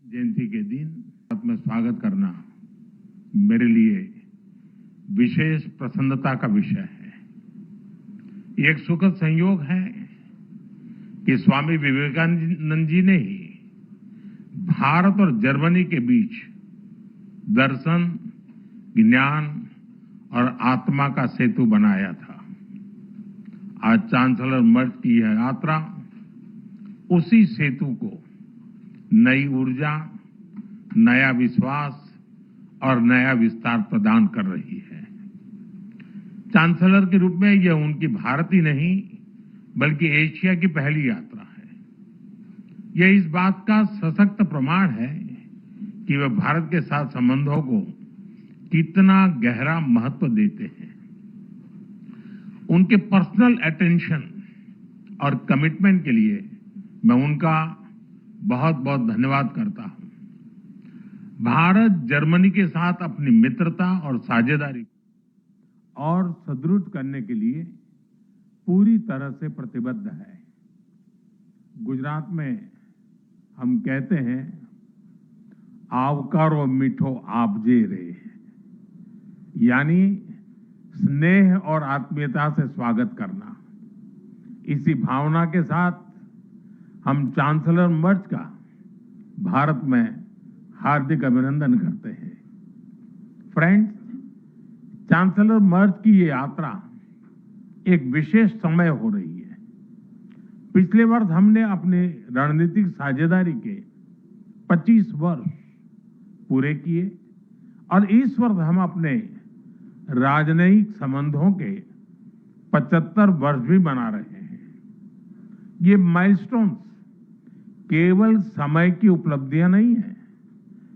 जयंती के दिन भारत में स्वागत करना मेरे लिए विशेष प्रसन्नता का विषय है। ये एक सुखद संयोग है कि स्वामी विवेकानंद जी ने ही भारत और जर्मनी के बीच दर्शन, ज्ञान और आत्मा का सेतु बनाया था। आज चांसलर मर्ज की यह यात्रा उसी सेतु को नई ऊर्जा, नया विश्वास और नया विस्तार प्रदान कर रही है। चांसलर के रूप में यह उनकी भारत ही नहीं बल्कि एशिया की पहली यात्रा है। यह इस बात का सशक्त प्रमाण है कि वे भारत के साथ संबंधों को कितना गहरा महत्व देते हैं। उनके पर्सनल अटेंशन और कमिटमेंट के लिए मैं उनका बहुत बहुत धन्यवाद करता हूं। भारत जर्मनी के साथ अपनी मित्रता और साझेदारी और सुदृढ़ करने के लिए पूरी तरह से प्रतिबद्ध है। गुजरात में हम कहते हैं, आवकारो मीठो आपजे रे, यानी स्नेह और आत्मीयता से स्वागत करना। इसी भावना के साथ हम चांसलर मर्ज का भारत में हार्दिक अभिनंदन करते हैं। फ्रेंड्स, चांसलर मर्ज की ये यात्रा एक विशेष समय हो रही है। पिछले वर्ष हमने अपने रणनीतिक साझेदारी के 25 वर्ष पूरे किए और इस वर्ष हम अपने राजनयिक संबंधों के 75 वर्ष भी मना रहे हैं। ये माइलस्टोन्स केवल समय की उपलब्धियां नहीं है,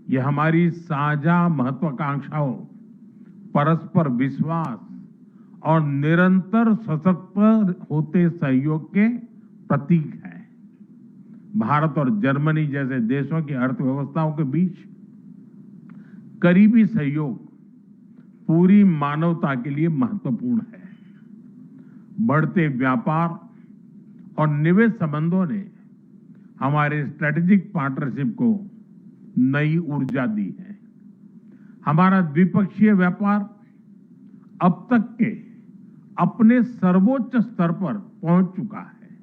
ये हमारी साझा महत्वाकांक्षाओं, परस्पर विश्वास और निरंतर सशक्त होते सहयोग के प्रतीक है। भारत और जर्मनी जैसे देशों की अर्थव्यवस्थाओं के बीच करीबी सहयोग पूरी मानवता के लिए महत्वपूर्ण है। बढ़ते व्यापार और निवेश संबंधों ने हमारे स्ट्रेटेजिक पार्टनरशिप को नई ऊर्जा दी है। हमारा द्विपक्षीय व्यापार अब तक के अपने सर्वोच्च स्तर पर पहुंच चुका है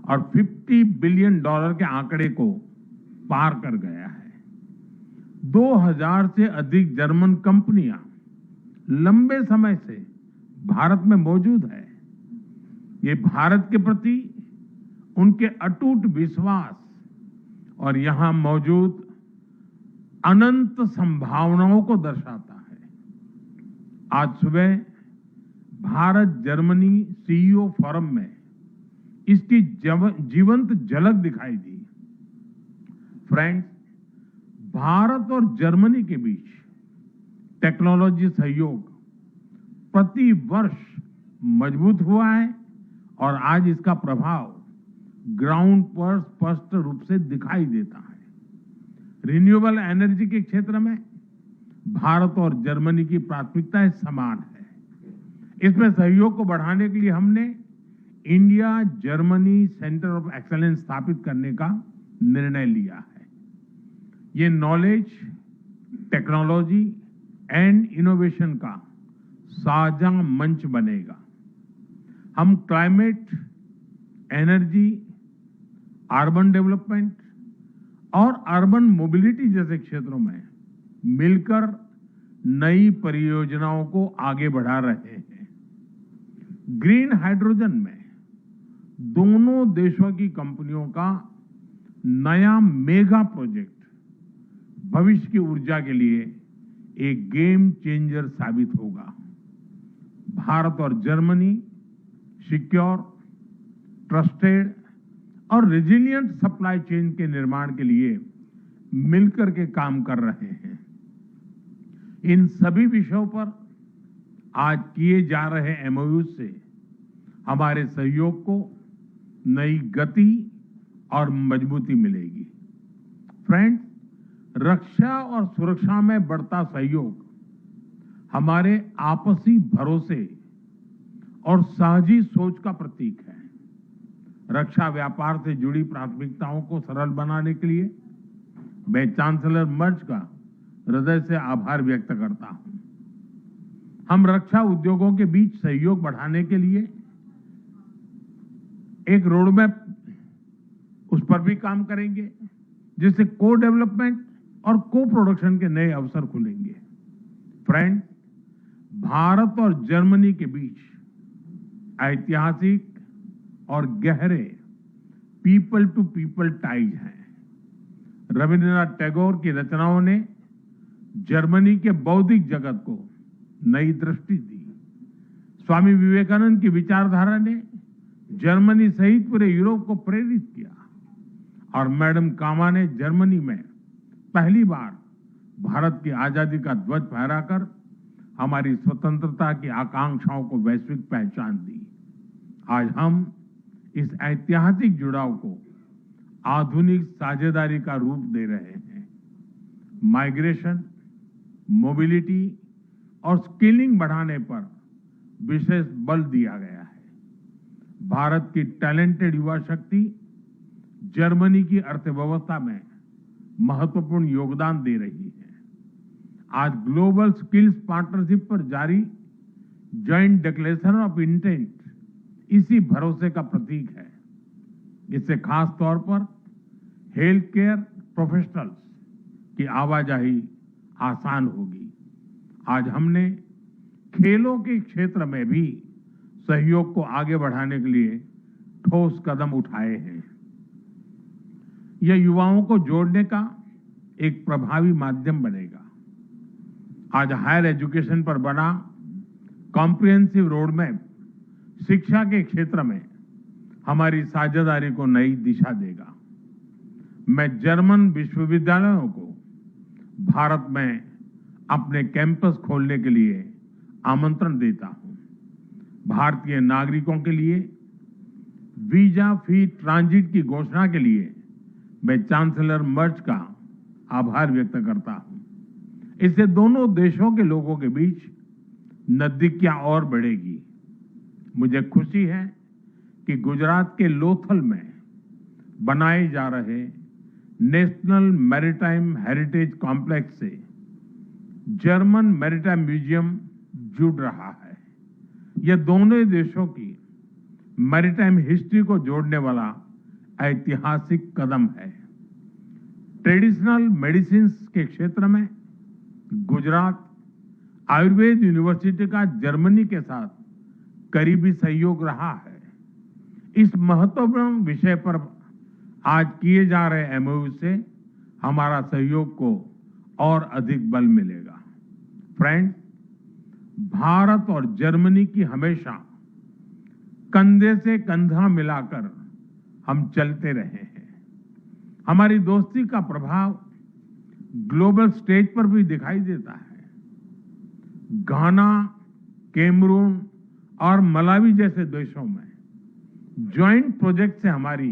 और $50 बिलियन के आंकड़े को पार कर गया है। 2000 से अधिक जर्मन कंपनियां लंबे समय से भारत में मौजूद है। ये भारत के प्रति उनके अटूट विश्वास और यहां मौजूद अनंत संभावनाओं को दर्शाता है। आज सुबह भारत जर्मनी सीईओ फोरम में इसकी जीवंत झलक दिखाई दी। फ्रेंड्स, भारत और जर्मनी के बीच टेक्नोलॉजी सहयोग प्रति वर्ष मजबूत हुआ है और आज इसका प्रभाव ग्राउंड पर स्पष्ट रूप से दिखाई देता है। रिन्यूएबल एनर्जी के क्षेत्र में भारत और जर्मनी की प्राथमिकताएं समान है। इसमें सहयोग को बढ़ाने के लिए हमने India Germany centre of excellence स्थापित करने का निर्णय लिया है। ये नॉलेज, टेक्नोलॉजी एंड इनोवेशन का साझा मंच बनेगा। हम क्लाइमेट, एनर्जी, अर्बन डेवलपमेंट और अर्बन मोबिलिटी जैसे क्षेत्रों में मिलकर नई परियोजनाओं को आगे बढ़ा रहे हैं। ग्रीन हाइड्रोजन में दोनों देशों की कंपनियों का नया मेगा प्रोजेक्ट भविष्य की ऊर्जा के लिए एक गेम चेंजर साबित होगा। भारत और जर्मनी सिक्योर, ट्रस्टेड और रेजिलिएंट सप्लाई चेन के निर्माण के लिए मिलकर के काम कर रहे हैं। इन सभी विषयों पर आज किए जा रहे एमओयू से हमारे सहयोग को नई गति और मजबूती मिलेगी। फ्रेंड्स, रक्षा और सुरक्षा में बढ़ता सहयोग हमारे आपसी भरोसे और साझी सोच का प्रतीक है। रक्षा व्यापार से जुड़ी प्राथमिकताओं को सरल बनाने के लिए मैं चांसलर मर्ज का हृदय से आभार व्यक्त करता हूं। हम रक्षा उद्योगों के बीच सहयोग बढ़ाने के लिए एक रोडमैप उस पर भी काम करेंगे, जिससे को डेवलपमेंट और को प्रोडक्शन के नए अवसर खुलेंगे। फ्रेंड्स, भारत और जर्मनी के बीच ऐतिहासिक और गहरे पीपल टू पीपल टाइज हैं। रविंद्रनाथ टैगोर की रचनाओं ने जर्मनी के बौद्धिक जगत को नई दृष्टि दी। स्वामी विवेकानंद की विचारधारा ने जर्मनी सहित पूरे यूरोप को प्रेरित किया और मैडम कामा ने जर्मनी में पहली बार भारत की आजादी का ध्वज फहराकर हमारी स्वतंत्रता की आकांक्षाओं को वैश्विक पहचान दी। आज हम इस ऐतिहासिक जुड़ाव को आधुनिक साझेदारी का रूप दे रहे हैं। माइग्रेशन, मोबिलिटी और स्किलिंग बढ़ाने पर विशेष बल दिया गया है। भारत की टैलेंटेड युवा शक्ति जर्मनी की अर्थव्यवस्था में महत्वपूर्ण योगदान दे रही है। आज ग्लोबल स्किल्स पार्टनरशिप पर जारी जॉइंट डिक्लेरेशन ऑफ इंटेंट इसी भरोसे का प्रतीक है। इससे खास तौर पर हेल्थ केयर प्रोफेशनल्स की आवाजाही आसान होगी। आज हमने खेलों के क्षेत्र में भी सहयोग को आगे बढ़ाने के लिए ठोस कदम उठाए हैं। यह युवाओं को जोड़ने का एक प्रभावी माध्यम बनेगा। आज हायर एजुकेशन पर बना कॉम्प्रिहेंसिव रोडमैप शिक्षा के क्षेत्र में हमारी साझेदारी को नई दिशा देगा। मैं जर्मन विश्वविद्यालयों को भारत में अपने कैंपस खोलने के लिए आमंत्रण देता हूं। भारतीय नागरिकों के लिए वीजा फ्री ट्रांजिट की घोषणा के लिए मैं चांसलर मर्ज का आभार व्यक्त करता हूं। इससे दोनों देशों के लोगों के बीच नजदीकियां और बढ़ेगी। मुझे खुशी है कि गुजरात के लोथल में बनाए जा रहे नेशनल मैरीटाइम हेरिटेज कॉम्प्लेक्स से जर्मन मैरीटाइम म्यूजियम जुड़ रहा है। यह दोनों देशों की मैरीटाइम हिस्ट्री को जोड़ने वाला ऐतिहासिक कदम है। ट्रेडिशनल मेडिसिन के क्षेत्र में गुजरात आयुर्वेद यूनिवर्सिटी का जर्मनी के साथ करीबी सहयोग रहा है। इस महत्वपूर्ण विषय पर आज किए जा रहे एमओयू से हमारा सहयोग को और अधिक बल मिलेगा। फ्रेंड्स, भारत और जर्मनी की हमेशा कंधे से कंधा मिलाकर हम चलते रहे हैं। हमारी दोस्ती का प्रभाव ग्लोबल स्टेज पर भी दिखाई देता है। घाना, कैमरून और मलावी जैसे देशों में ज्वाइंट प्रोजेक्ट से हमारी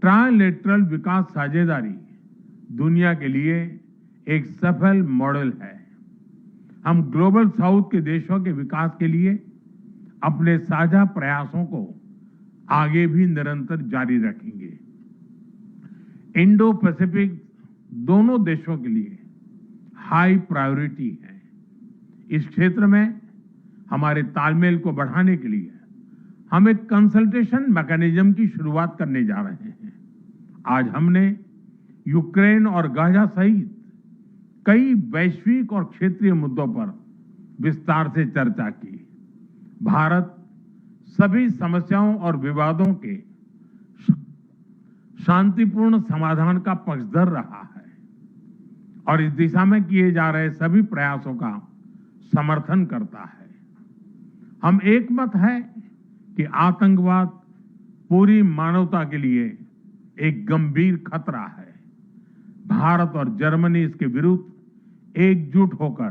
ट्राइलेटरल विकास साझेदारी दुनिया के लिए एक सफल मॉडल है। हम ग्लोबल साउथ के देशों के विकास के लिए अपने साझा प्रयासों को आगे भी निरंतर जारी रखेंगे। इंडो पैसिफिक दोनों देशों के लिए हाई प्रायोरिटी है। इस क्षेत्र में हमारे तालमेल को बढ़ाने के लिए हम एक कंसल्टेशन मैकेनिज्म की शुरुआत करने जा रहे हैं। आज हमने यूक्रेन और गाजा सहित कई वैश्विक और क्षेत्रीय मुद्दों पर विस्तार से चर्चा की। भारत सभी समस्याओं और विवादों के शांतिपूर्ण समाधान का पक्षधर रहा है और इस दिशा में किए जा रहे सभी प्रयासों का समर्थन करता है। हम एक मत है कि आतंकवाद पूरी मानवता के लिए एक गंभीर खतरा है। भारत और जर्मनी इसके विरुद्ध एकजुट होकर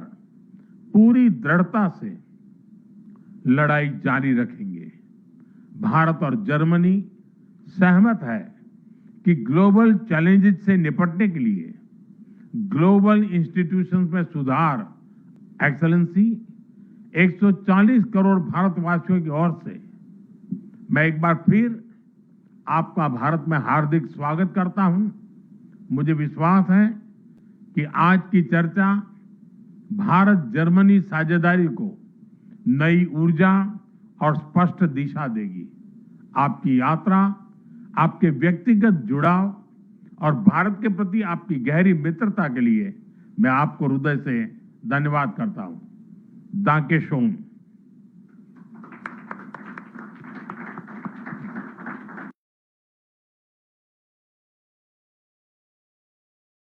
पूरी दृढ़ता से लड़ाई जारी रखेंगे। भारत और जर्मनी सहमत है कि ग्लोबल चैलेंजेस से निपटने के लिए ग्लोबल इंस्टीट्यूशंस में सुधार, एक्सेलेंसी 140 करोड़ भारतवासियों की ओर से मैं एक बार फिर आपका भारत में हार्दिक स्वागत करता हूं। मुझे विश्वास है कि आज की चर्चा भारत जर्मनी साझेदारी को नई ऊर्जा और स्पष्ट दिशा देगी। आपकी यात्रा, आपके व्यक्तिगत जुड़ाव और भारत के प्रति आपकी गहरी मित्रता के लिए मैं आपको हृदय से धन्यवाद करता हूं। दांके शोन।